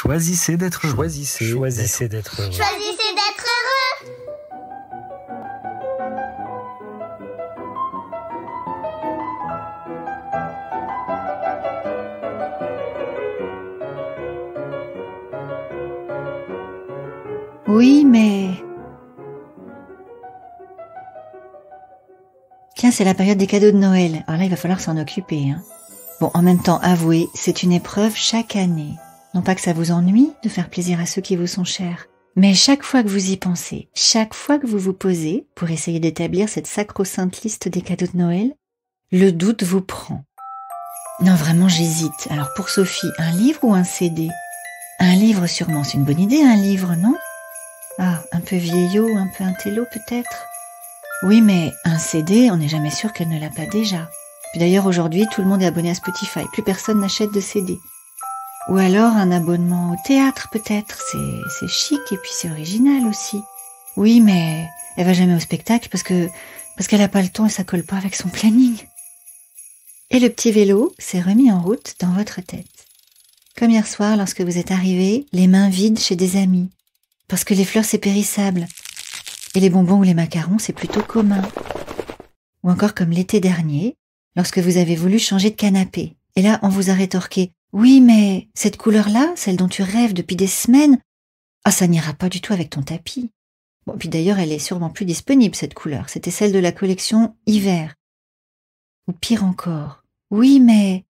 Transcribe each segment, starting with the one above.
Choisissez d'être heureux. Choisissez d'être heureux. Choisissez d'être heureux. Oui, mais... Tiens, c'est la période des cadeaux de Noël. Alors là, il va falloir s'en occuper, hein. Bon, en même temps, avouez, c'est une épreuve chaque année. Non pas que ça vous ennuie de faire plaisir à ceux qui vous sont chers, mais chaque fois que vous y pensez, chaque fois que vous vous posez pour essayer d'établir cette sacro-sainte liste des cadeaux de Noël, le doute vous prend. Non, vraiment, j'hésite. Alors pour Sophie, un livre ou un CD? Un livre sûrement, c'est une bonne idée, un livre, non? Ah, un peu vieillot, un peu intello peut-être? Oui, mais un CD, on n'est jamais sûr qu'elle ne l'a pas déjà. Puis d'ailleurs, aujourd'hui, tout le monde est abonné à Spotify. Plus personne n'achète de CD. Ou alors un abonnement au théâtre, peut-être. C'est chic et puis c'est original aussi. Oui, mais elle va jamais au spectacle parce qu'elle a pas le temps et ça colle pas avec son planning. Et le petit vélo s'est remis en route dans votre tête. Comme hier soir, lorsque vous êtes arrivé, les mains vides chez des amis. Parce que les fleurs, c'est périssable. Et les bonbons ou les macarons, c'est plutôt commun. Ou encore comme l'été dernier, lorsque vous avez voulu changer de canapé. Et là, on vous a rétorqué « Oui, mais cette couleur-là, celle dont tu rêves depuis des semaines, ah, ça n'ira pas du tout avec ton tapis. » Bon, puis d'ailleurs, elle est sûrement plus disponible, cette couleur. C'était celle de la collection hiver. Ou pire encore, « Oui, mais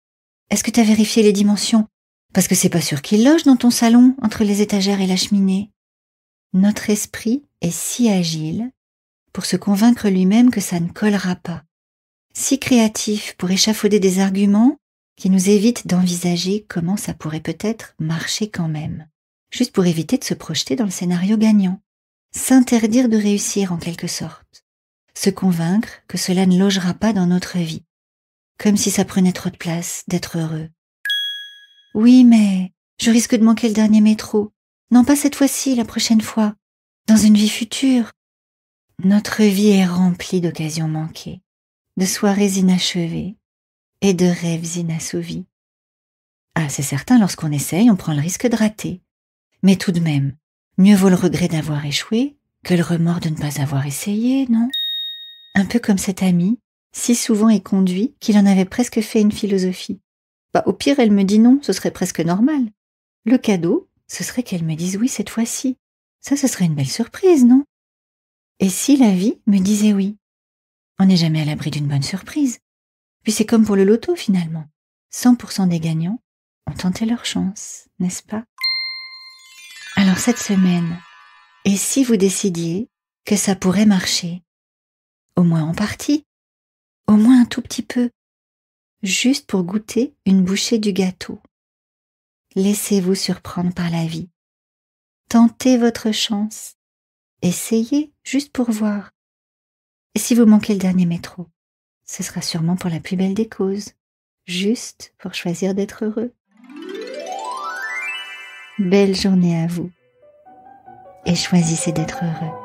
est-ce que tu as vérifié les dimensions? Parce que c'est pas sûr qu'il loge dans ton salon, entre les étagères et la cheminée. » Notre esprit est si agile pour se convaincre lui-même que ça ne collera pas. Si créatif pour échafauder des arguments qui nous évitent d'envisager comment ça pourrait peut-être marcher quand même, juste pour éviter de se projeter dans le scénario gagnant, s'interdire de réussir en quelque sorte, se convaincre que cela ne logera pas dans notre vie, comme si ça prenait trop de place d'être heureux. Oui, mais je risque de manquer le dernier métro. Non, pas cette fois-ci, la prochaine fois, dans une vie future. Notre vie est remplie d'occasions manquées, de soirées inachevées et de rêves inassouvis. Ah, c'est certain, lorsqu'on essaye, on prend le risque de rater. Mais tout de même, mieux vaut le regret d'avoir échoué que le remords de ne pas avoir essayé, non? Un peu comme cet ami, si souvent éconduit qu'il en avait presque fait une philosophie. Bah, au pire, elle me dit non, ce serait presque normal. Le cadeau, ce serait qu'elle me dise oui cette fois-ci. Ça, ce serait une belle surprise, non? Et si la vie me disait oui? On n'est jamais à l'abri d'une bonne surprise. Puis c'est comme pour le loto finalement. 100% des gagnants ont tenté leur chance, n'est-ce pas? Alors cette semaine, et si vous décidiez que ça pourrait marcher? Au moins en partie, au moins un tout petit peu, juste pour goûter une bouchée du gâteau. Laissez-vous surprendre par la vie. Tentez votre chance. Essayez juste pour voir. Et si vous manquez le dernier métro, ce sera sûrement pour la plus belle des causes, juste pour choisir d'être heureux. Belle journée à vous et choisissez d'être heureux.